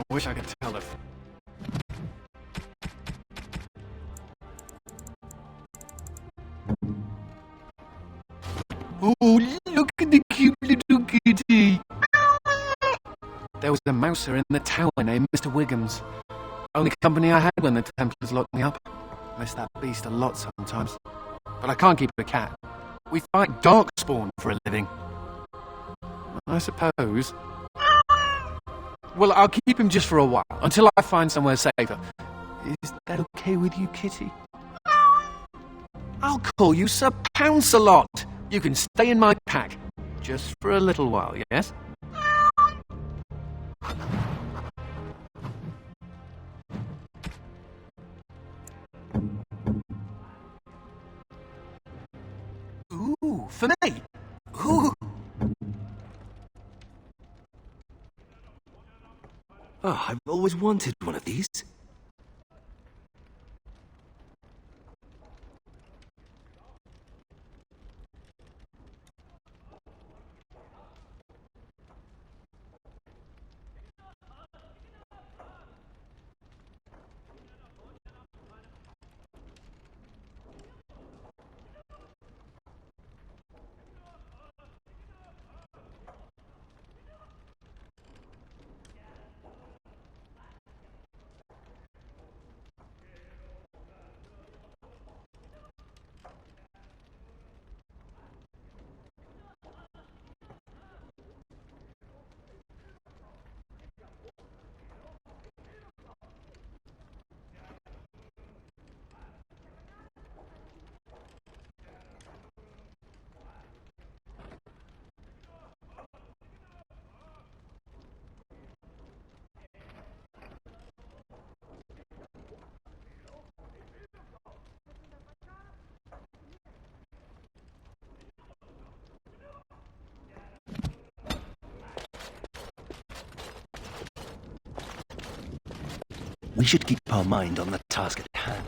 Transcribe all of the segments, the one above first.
I wish I could tell her. Oh, look at the cute little kitty. There was a mouser in the tower named Mr. Wiggums. Only company I had when the Templars locked me up. Miss that beast a lot sometimes. But I can't keep a cat. We fight darkspawn for a living. I suppose. Well, I'll keep him just for a while, until I find somewhere safer. Is that okay with you, Kitty? I'll call you Sir Pouncelot. You can stay in my pack. Just for a little while, yes? Ooh, for me? Ooh. Oh, I've always wanted one of these. We should keep our mind on the task at hand.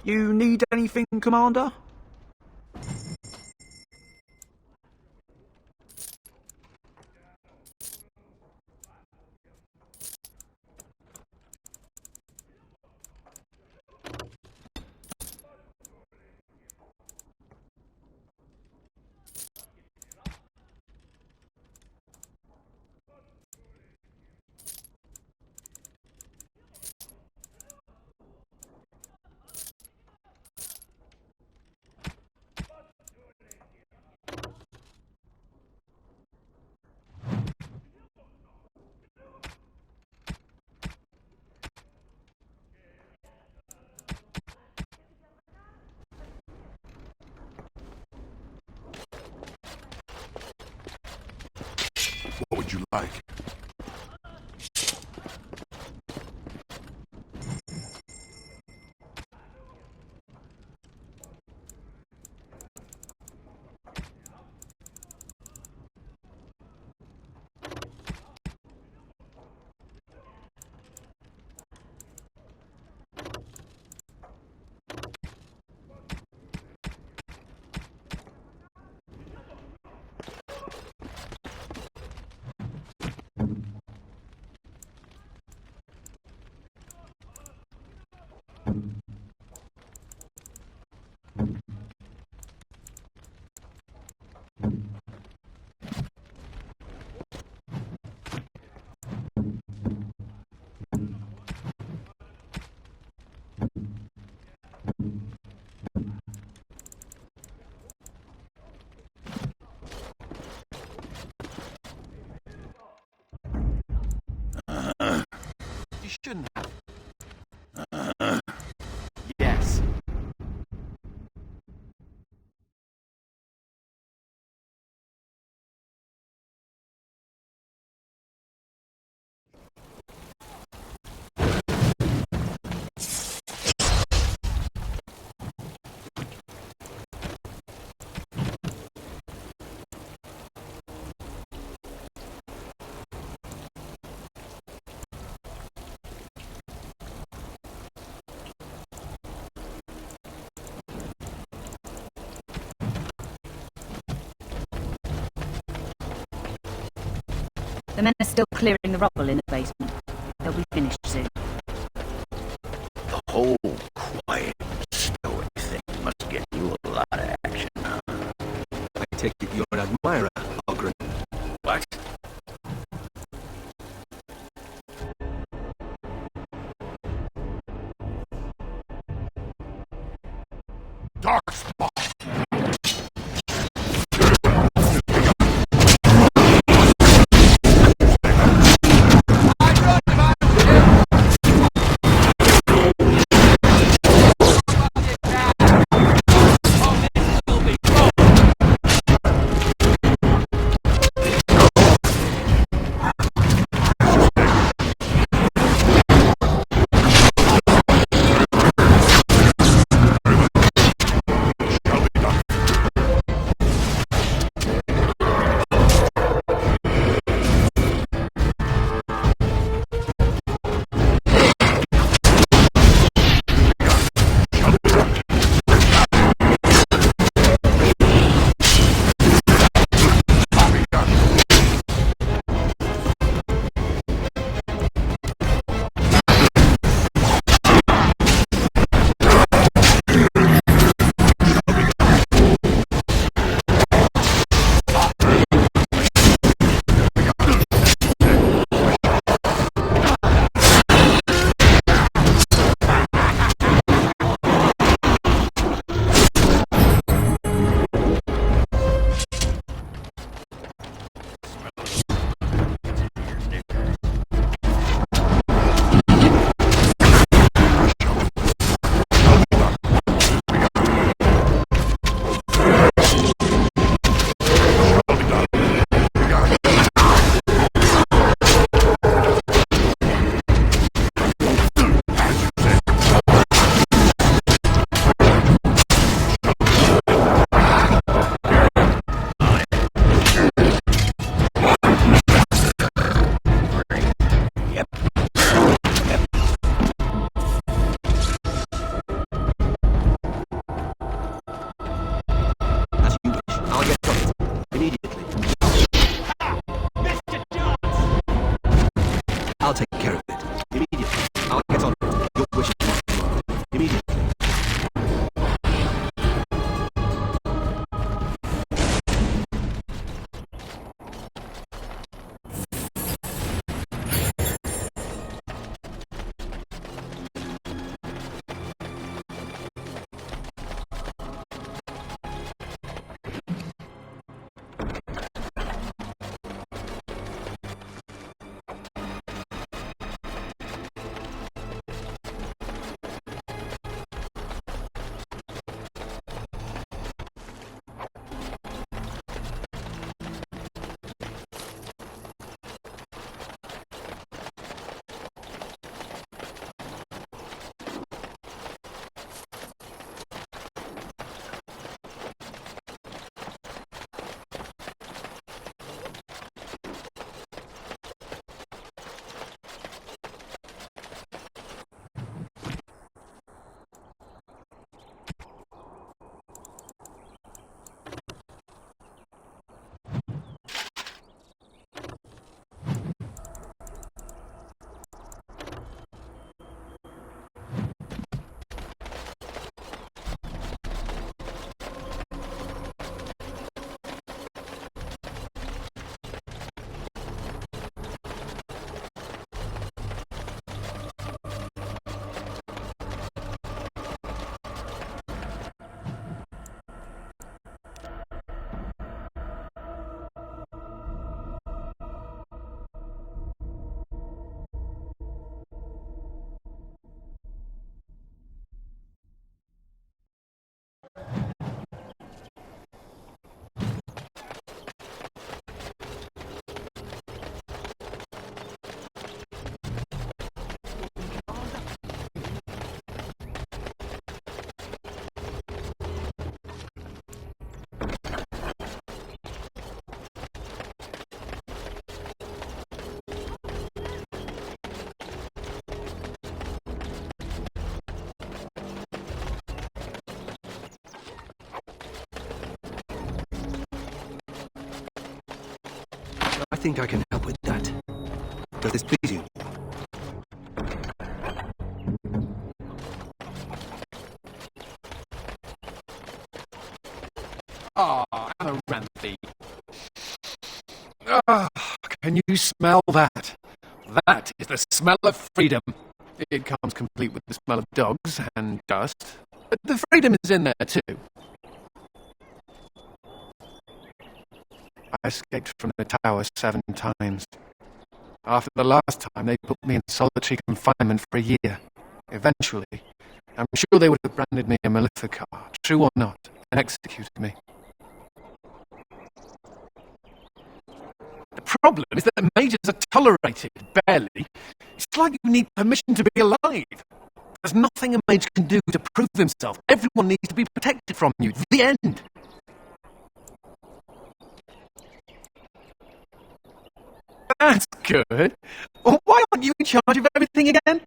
You need anything, Commander? What would you like? The men are still clearing the rubble in the basement. They'll be finished soon. The whole quiet, stoic thing must get you a lot of action, huh? I take it you're an admirer, Ogren. What? Darkspawn! I'll take care of it. Immediately. I'll get on it. Your wish is not tomorrow. Immediately. I think I can help with that. Does this please you? Ah, Amaranthi. Ah, can you smell that? That is the smell of freedom. It comes complete with the smell of dogs and dust, but the freedom is in there too. I escaped from the tower 7 times. After the last time, they put me in solitary confinement for a year. Eventually, I'm sure they would have branded me a Maleficar, true or not, and executed me. The problem is that majors are tolerated, barely. It's like you need permission to be alive. There's nothing a mage can do to prove himself. Everyone needs to be protected from you. The end. That's good. Why aren't you in charge of everything again?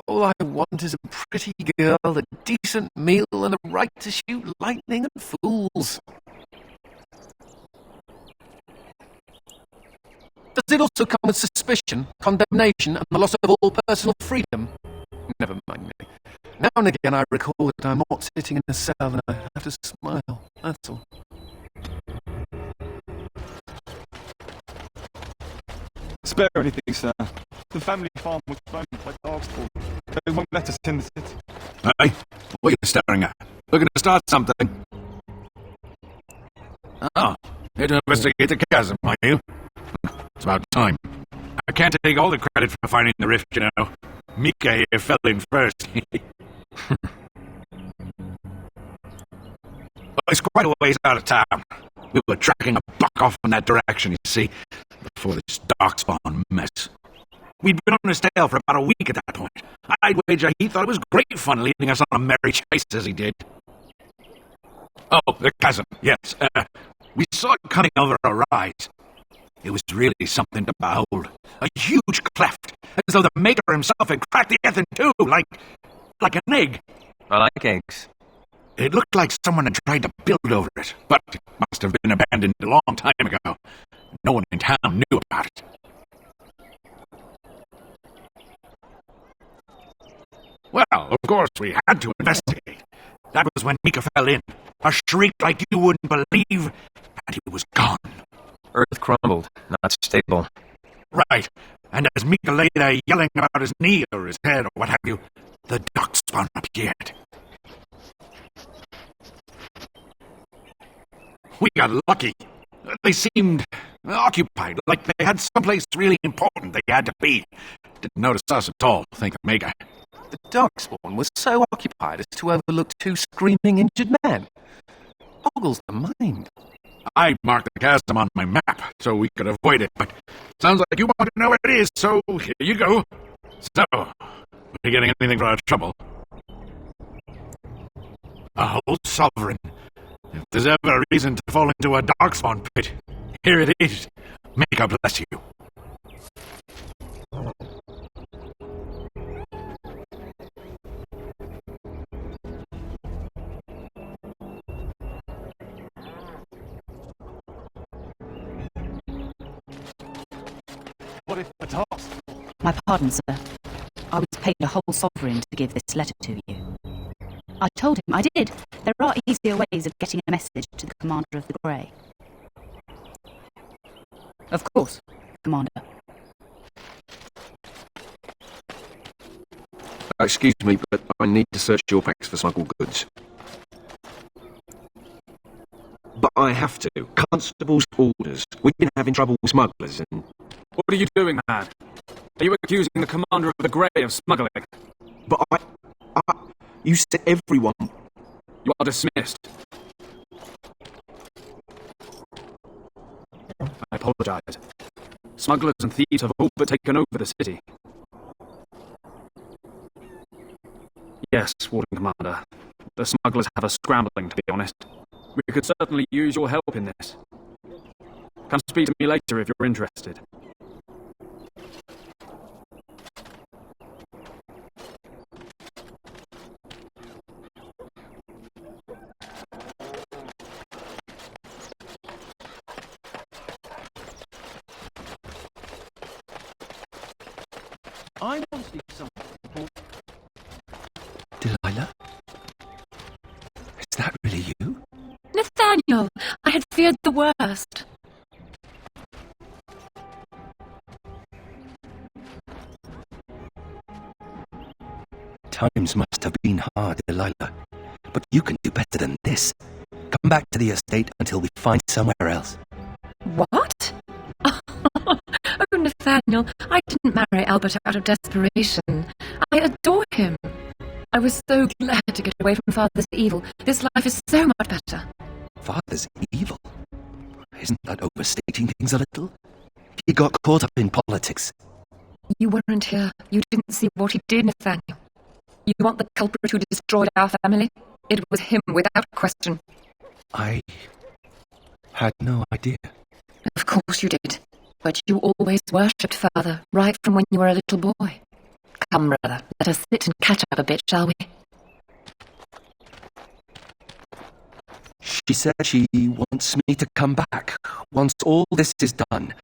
All I want is a pretty girl, a decent meal, and the right to shoot lightning and fools. Does it also come with suspicion, condemnation, and the loss of all personal freedom? Never mind me. Now and again I recall that I'm not sitting in a cell and I have to smile, that's all. Spare anything, sir. The family farm was burned by dogs. They won't let us in the city. Hey, what are you staring at? Looking to start something? Oh, here to investigate the chasm, are you? It's about time. I can't take all the credit for finding the rift, you know. Mika here fell in first. Well, it's quite a ways out of town. We were tracking a buck off in that direction, you see, before this darkspawn mess. We'd been on his tail for about a week at that point. I'd wager he thought it was great fun leading us on a merry chase as he did. Oh, the chasm, yes. We saw it coming over a rise. It was really something to behold. A huge cleft, as though the maker himself had cracked the earth in two, like an egg. I like eggs. It looked like someone had tried to build over it, but it must have been abandoned a long time ago. No one in town knew about it. Well, of course, we had to investigate. That was when Mika fell in. A shriek like you wouldn't believe, and he was gone. Earth crumbled, not stable. Right, and as Mika lay there yelling about his knee or his head or what have you, the darkspawn appeared. We got lucky. They seemed occupied, like they had someplace really important they had to be. Didn't notice us at all, think of Mega. The darkspawn was so occupied as to overlook 2 screaming injured men. Boggles the mind. I marked the chasm on my map so we could avoid it, but sounds like you want to know where it is, so here you go. So, are you getting anything for our trouble? A whole sovereign. If there's ever a reason to fall into a darkspawn pit, here it is. May God bless you. What if the task? My pardon, sir. I was paid a whole sovereign to give this letter to you. I told him I did. There are easier ways of getting a message to the Commander of the Grey. Of course, Commander. Excuse me, but I need to search your packs for smuggled goods. But I have to. Constable's orders. We've been having trouble with smugglers and... What are you doing, man? Are you accusing the Commander of the Grey of smuggling? But you said everyone... You are dismissed. I apologize. Smugglers and thieves have all but taken over the city. Yes, Warden Commander. The smugglers have us scrambling, to be honest. We could certainly use your help in this. Come speak to me later if you're interested. I want to see something important. Delilah? Is that really you? Nathaniel, I had feared the worst. Times must have been hard, Delilah. But you can do better than this. Come back to the estate until we find somewhere else. What? Oh, Nathaniel, I didn't marry Albert out of desperation. I adore him. I was so glad to get away from Father's evil. This life is so much better. Father's evil? Isn't that overstating things a little? He got caught up in politics. You weren't here. You didn't see what he did, Nathaniel. You want the culprit who destroyed our family? It was him without question. I had no idea. Of course you did. But you always worshipped Father, right from when you were a little boy. Come, brother, let us sit and catch up a bit, shall we? She said she wants me to come back once all this is done.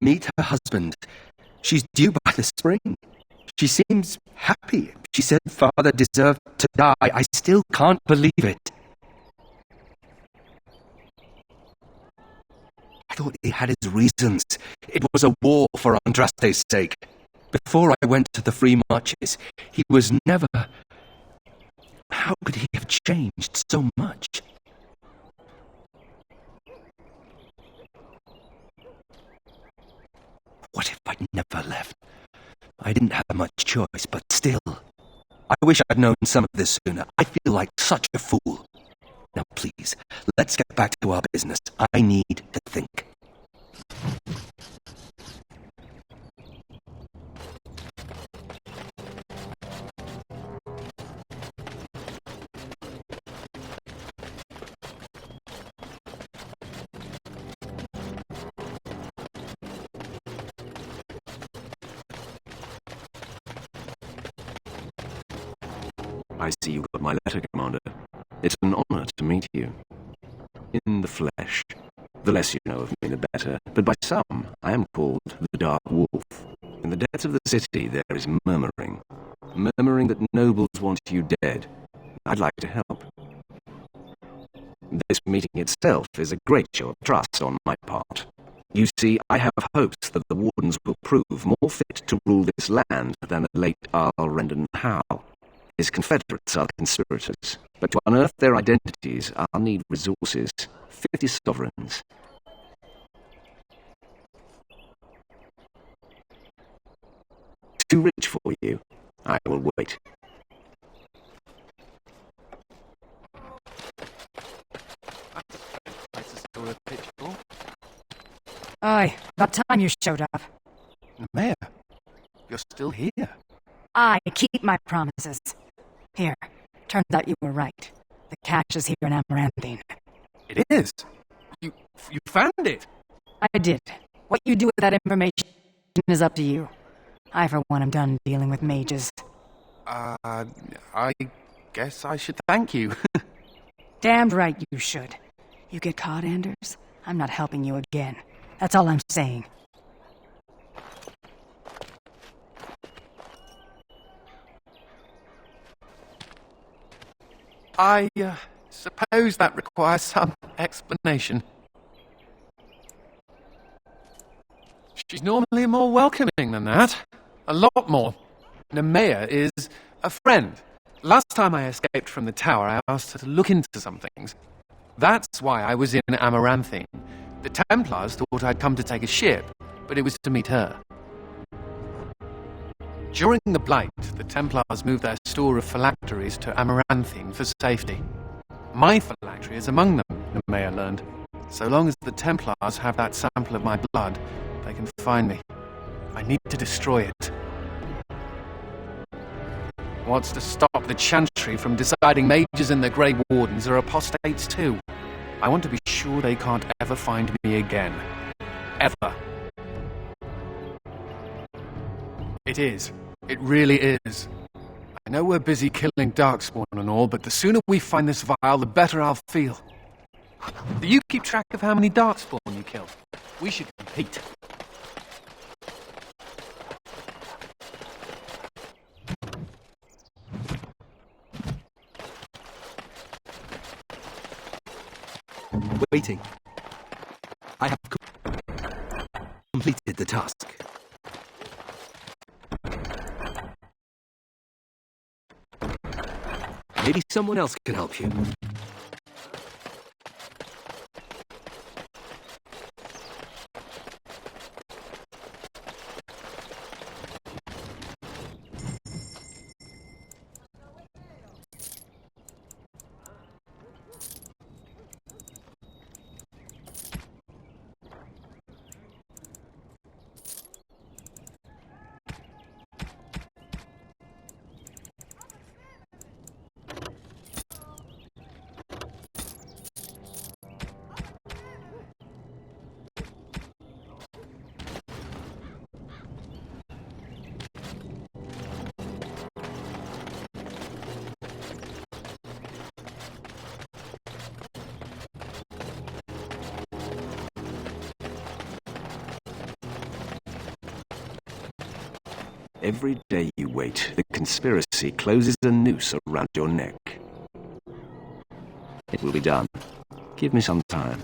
Meet her husband. She's due by the spring. She seems happy. She said Father deserved to die. I still can't believe it. I thought he had his reasons. It was a war for Andraste's sake. Before I went to the Free Marches, he was never... How could he have changed so much? What if I'd never left? I didn't have much choice, but still. I wish I'd known some of this sooner. I feel like such a fool. Now please, let's get back to our business. I need to think. I see you got my letter, Commander. It's an honor to meet you. In the flesh. The less you know of me, the better. But by some, I am called the Dark Wolf. In the depths of the city, there is murmuring. Murmuring that nobles want you dead. I'd like to help. This meeting itself is a great show of trust on my part. You see, I have hopes that the Wardens will prove more fit to rule this land than the late Earl Rendon Howe. His confederates are conspirators, but to unearth their identities, I'll need resources. 50 sovereigns. Too rich for you. I will wait. Aye, about time you showed up. Mayor, you're still here. I keep my promises. Here, turns out you were right. The cache is here in Amaranthine. It is. You found it. I did. What you do with that information is up to you. I, for one, am done dealing with mages. I guess I should thank you. Damned right you should. You get caught, Anders, I'm not helping you again. That's all I'm saying. I suppose that requires some explanation. She's normally more welcoming than that. A lot more. Nemea is a friend. Last time I escaped from the tower, I asked her to look into some things. That's why I was in Amaranthine. The Templars thought I'd come to take a ship, but it was to meet her. During the Blight, the Templars moved their store of phylacteries to Amaranthine for safety. My phylactery is among them, Nemea learned. So long as the Templars have that sample of my blood, they can find me. I need to destroy it. What's to stop the Chantry from deciding mages and the Grey Wardens are apostates too? I want to be sure they can't ever find me again. Ever. It is. It really is. I know we're busy killing Darkspawn and all, but the sooner we find this vial, the better I'll feel. Do you keep track of how many Darkspawn you kill? We should compete. waiting. I have completed the task. Maybe someone else can help you. Every day you wait, the conspiracy closes a noose around your neck. It will be done. Give me some time.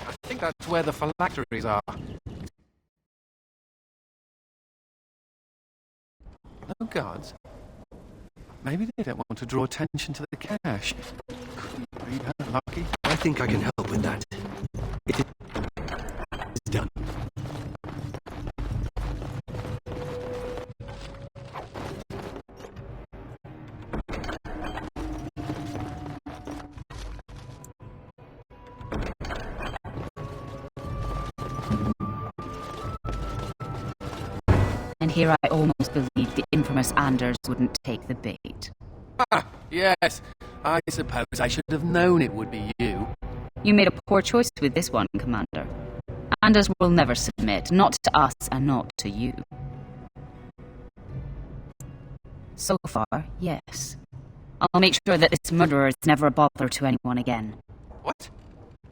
I think that's where the phylacteries are. No guards. Maybe they don't want to draw attention to the cache. Couldn't be that lucky. I think I can help with that. It is done. And here I almost believed the infamous Anders wouldn't take the bait. Ah, yes. I suppose I should have known it would be you. You made a poor choice with this one, Commander. Anders will never submit, not to us and not to you. So far, yes. I'll make sure that this murderer is never a bother to anyone again. What?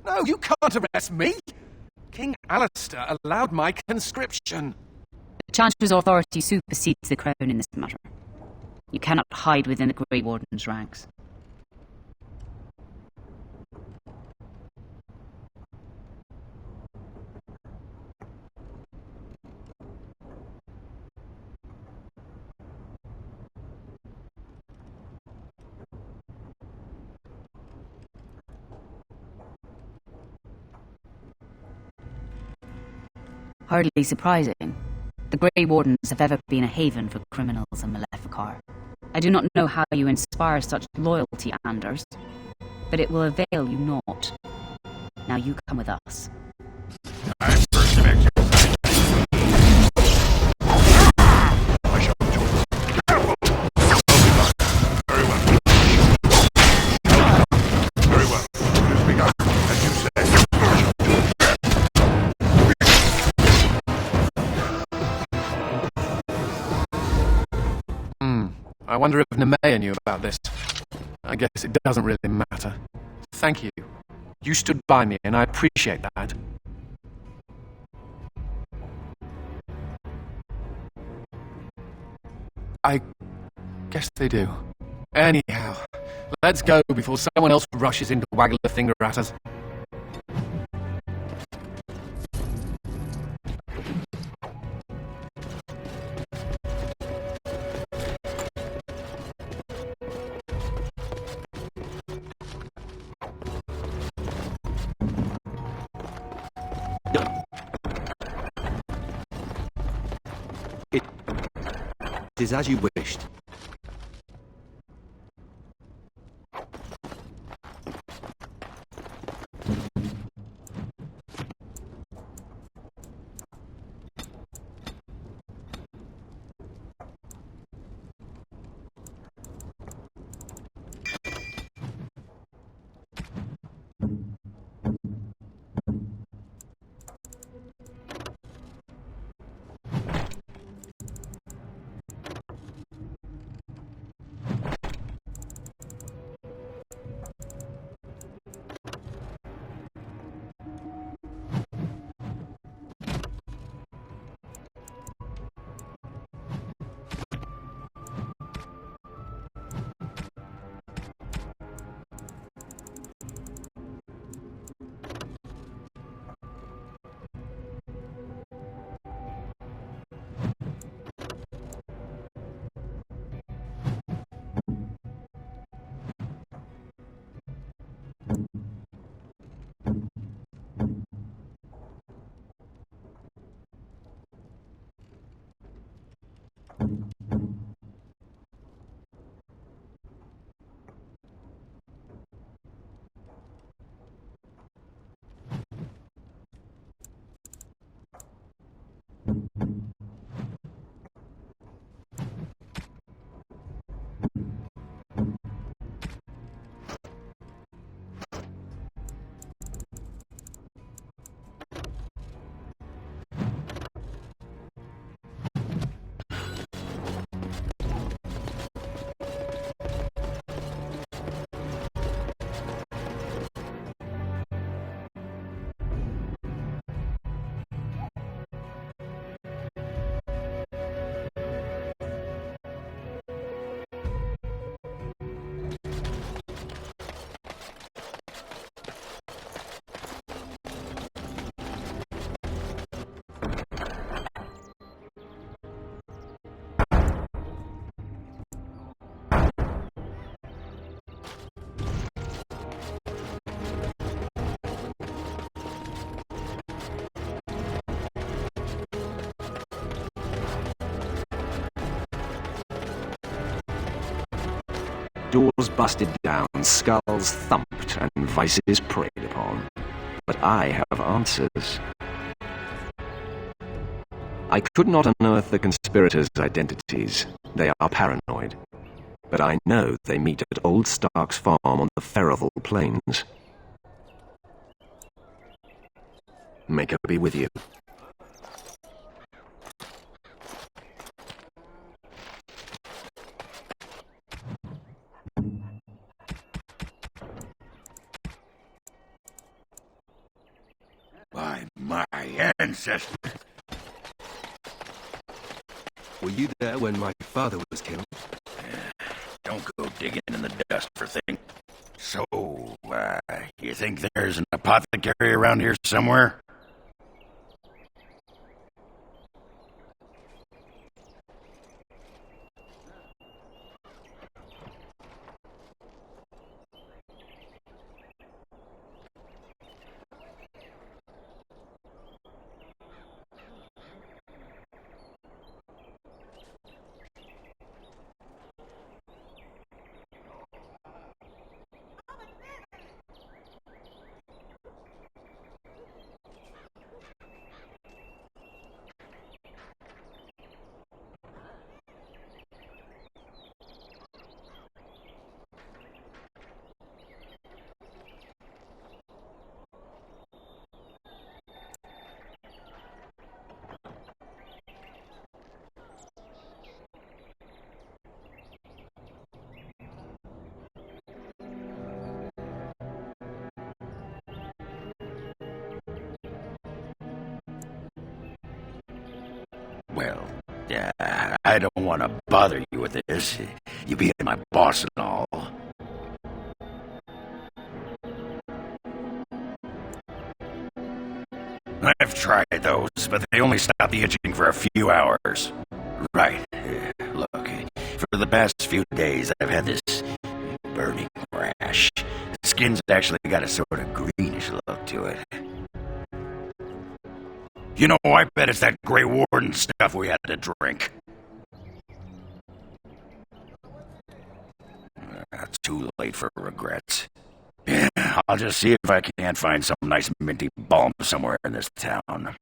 No, you can't arrest me! King Alistair allowed my conscription. The Chancellor's authority supersedes the Crown in this matter. You cannot hide within the Grey Warden's ranks. Hardly surprising. The Grey Wardens have ever been a haven for criminals and Maleficar. I do not know how you inspire such loyalty, Anders, but it will avail you not. Now you come with us. I wonder if Nemea knew about this. I guess it doesn't really matter. Thank you. You stood by me, and I appreciate that. I guess they do. Anyhow, let's go before someone else rushes in to waggle a finger at us. It is as you wished. doors busted down, skulls thumped, and vices preyed upon. But I have answers. I could not unearth the conspirators' identities. They are paranoid. But I know they meet at Old Stark's farm on the Ferroval Plains. May God be with you. By my ancestors. Were you there when my father was killed? Don't go digging in the dust for things. So, you think there's an apothecary around here somewhere? Well, I don't want to bother you with this. You being my boss and all. I've tried those, but they only stop the itching for a few hours. Right. Look, for the past few days, I've had this burning rash. The skin's actually got a sort of greenish look to it. You know, I bet it's that Grey Warden stuff we had to drink. It's too late for regrets. Yeah, I'll just see if I can't find some nice minty balm somewhere in this town.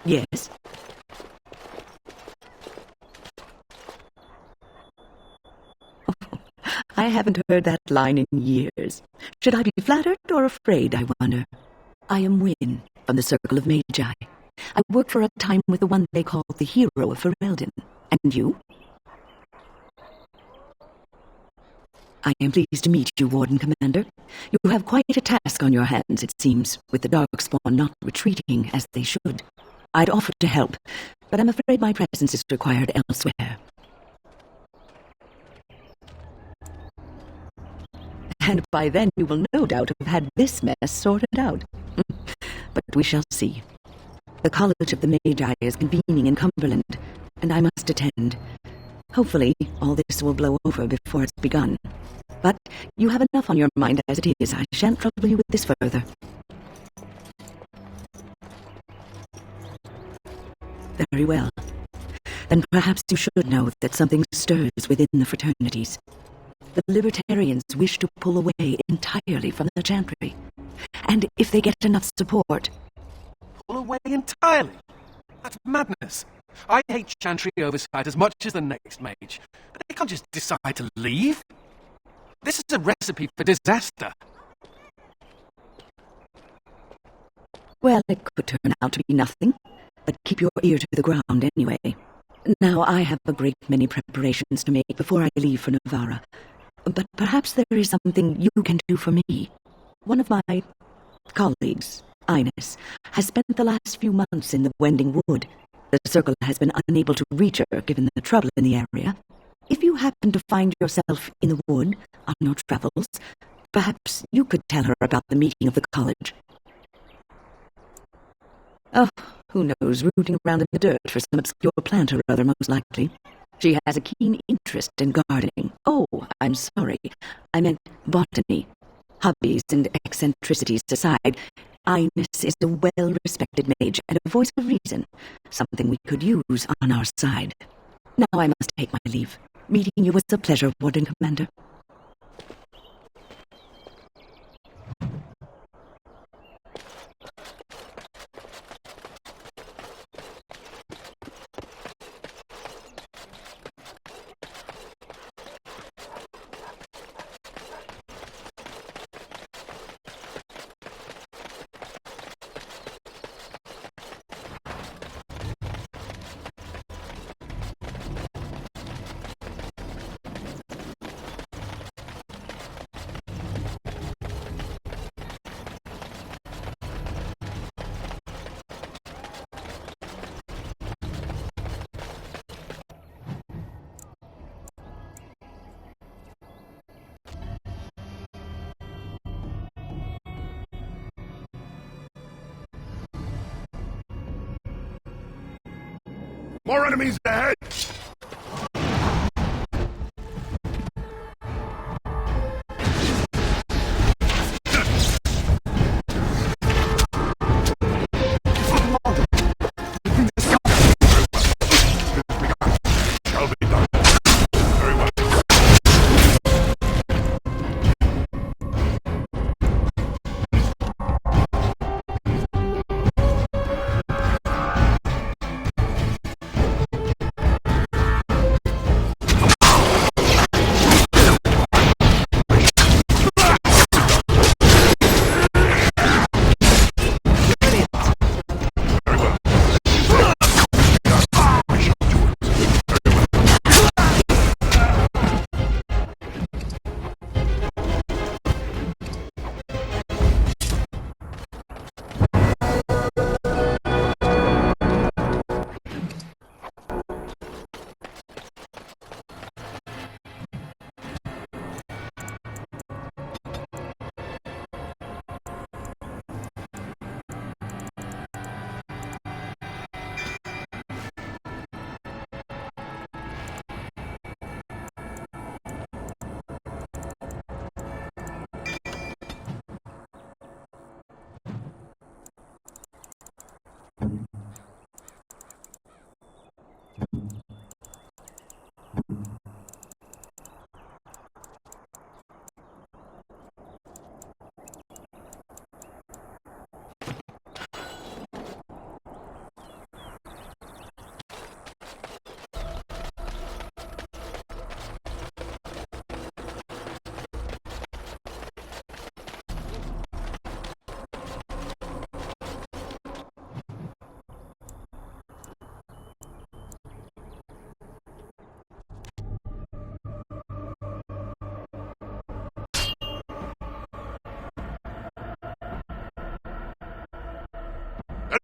Yes? I haven't heard that line in years. Should I be flattered or afraid, I wonder? I am Wynne, from the Circle of Magi. I worked for a time with the one they call the Hero of Ferelden. And you? I am pleased to meet you, Warden Commander. You have quite a task on your hands, it seems, with the Darkspawn not retreating as they should. I'd offer to help, but I'm afraid my presence is required elsewhere. And by then you will no doubt have had this mess sorted out. But we shall see. The College of the Magi is convening in Cumberland, and I must attend. Hopefully, all this will blow over before it's begun. But you have enough on your mind as it is. I shan't trouble you with this further. Very well. Then perhaps you should know that something stirs within the fraternities. The Libertarians wish to pull away entirely from the Chantry. And if they get enough support... Pull away entirely? That's madness. I hate Chantry oversight as much as the next mage. But they can't just decide to leave. This is a recipe for disaster. Well, it could turn out to be nothing. But keep your ear to the ground anyway. Now, I have a great many preparations to make before I leave for Navarra. But perhaps there is something you can do for me. One of my colleagues, Ines, has spent the last few months in the Wending Wood. The Circle has been unable to reach her, given the trouble in the area. If you happen to find yourself in the wood on your travels, perhaps you could tell her about the meeting of the college. Oh, who knows, rooting around in the dirt for some obscure plant or other, most likely. She has a keen interest in gardening. Oh, I'm sorry. I meant botany. Hobbies and eccentricities aside, Ines is a well-respected mage and a voice of reason, something we could use on our side. Now I must take my leave. Meeting you was a pleasure, Warden Commander. More enemies ahead! Shall be done. Very well.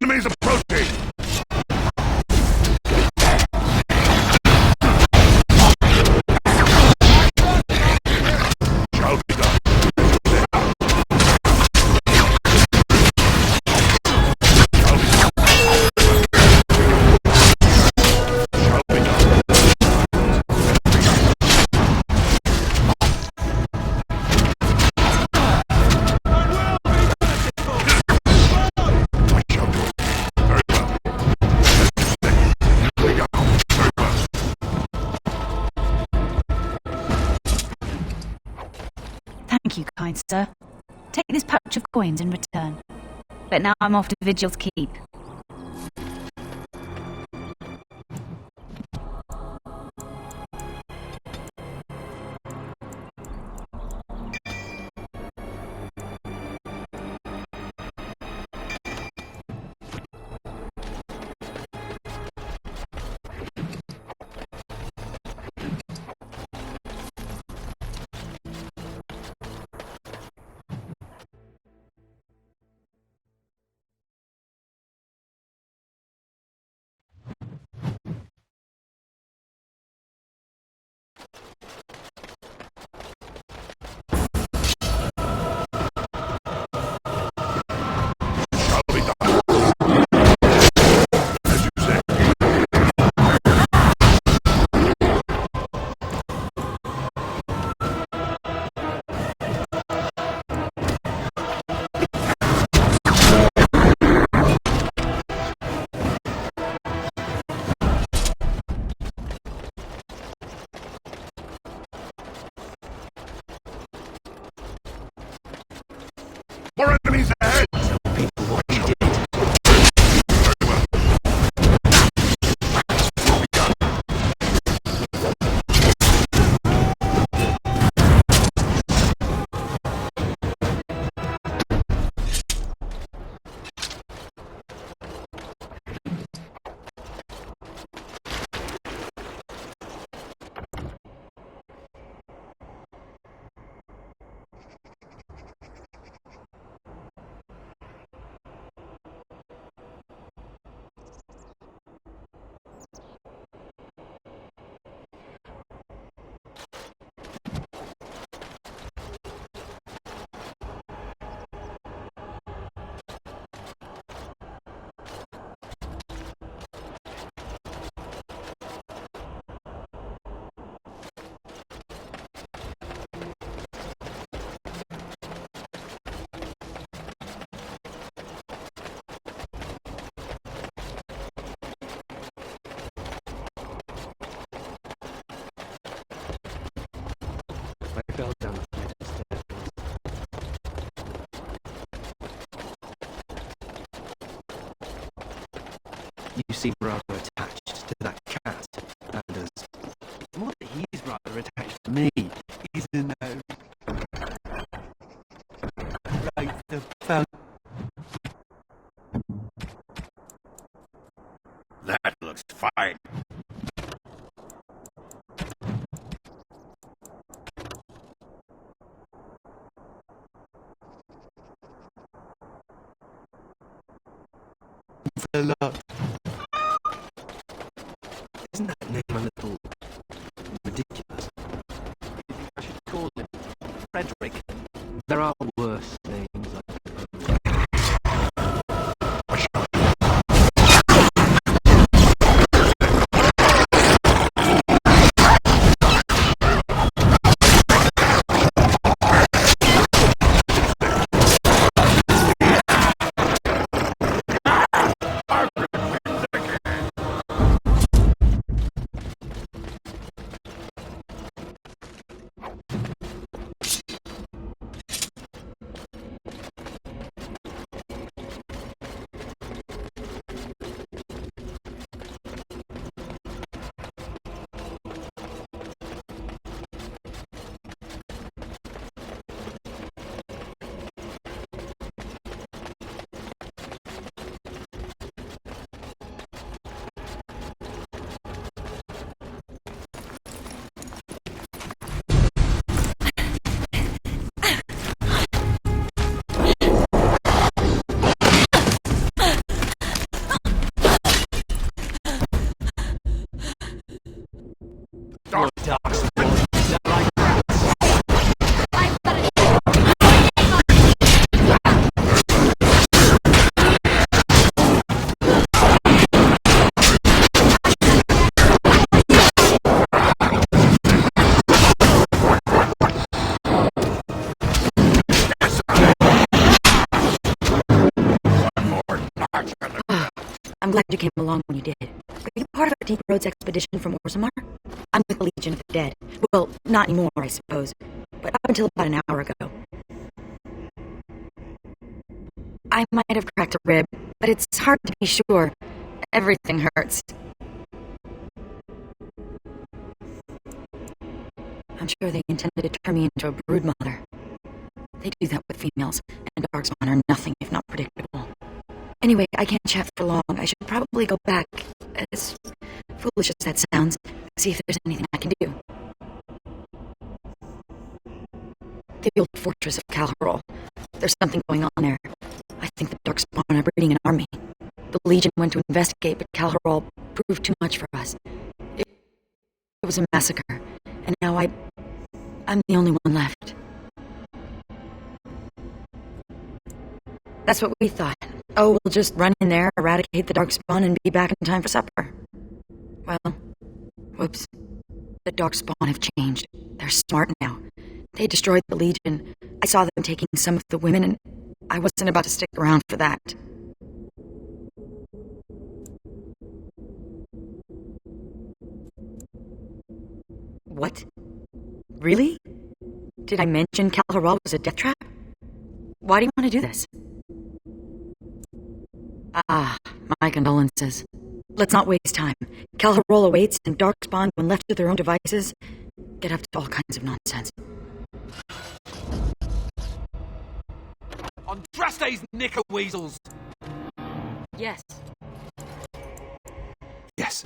Enemies approaching! Shall be done. Thank you, kind sir. Take this pouch of coins in return. But now I'm off to Vigil's Keep. You seem rather attached to that cat, Anders. It's more that he's rather attached to me. He's in like the fountain. That looks fine. Love. Isn't that name a little ridiculous? I should call him Frederick. There are worse names, I suppose. I'm glad you came along when you did. Are you part of a Deep Roads expedition from Orzammar? I'm with the Legion of the Dead. Well, not anymore, I suppose. But up until about an hour ago. I might have cracked a rib, but it's hard to be sure. Everything hurts. I'm sure they intended to turn me into a broodmother. They do that with females, and Darkspawn are nothing if not predictable. Anyway, I can't chat for long. I should probably go back, as foolish as that sounds, see if there's anything I can do. The old fortress of Calharol. There's something going on there. I think the Darkspawn are breeding an army. The Legion went to investigate, but Calharol proved too much for us. It was a massacre, and now I'm the only one left. That's what we thought. Oh, we'll just run in there, eradicate the Darkspawn, and be back in time for supper. Well, whoops. The Darkspawn have changed. They're smart now. They destroyed the Legion. I saw them taking some of the women, and I wasn't about to stick around for that. What? Really? Did I mention Calharol was a death trap? Why do you want to do this? Ah, my condolences. Let's not waste time. Calharol awaits, and Darkspawn, when left to their own devices, get up to all kinds of nonsense. Andraste's knicker weasels! Yes. Yes,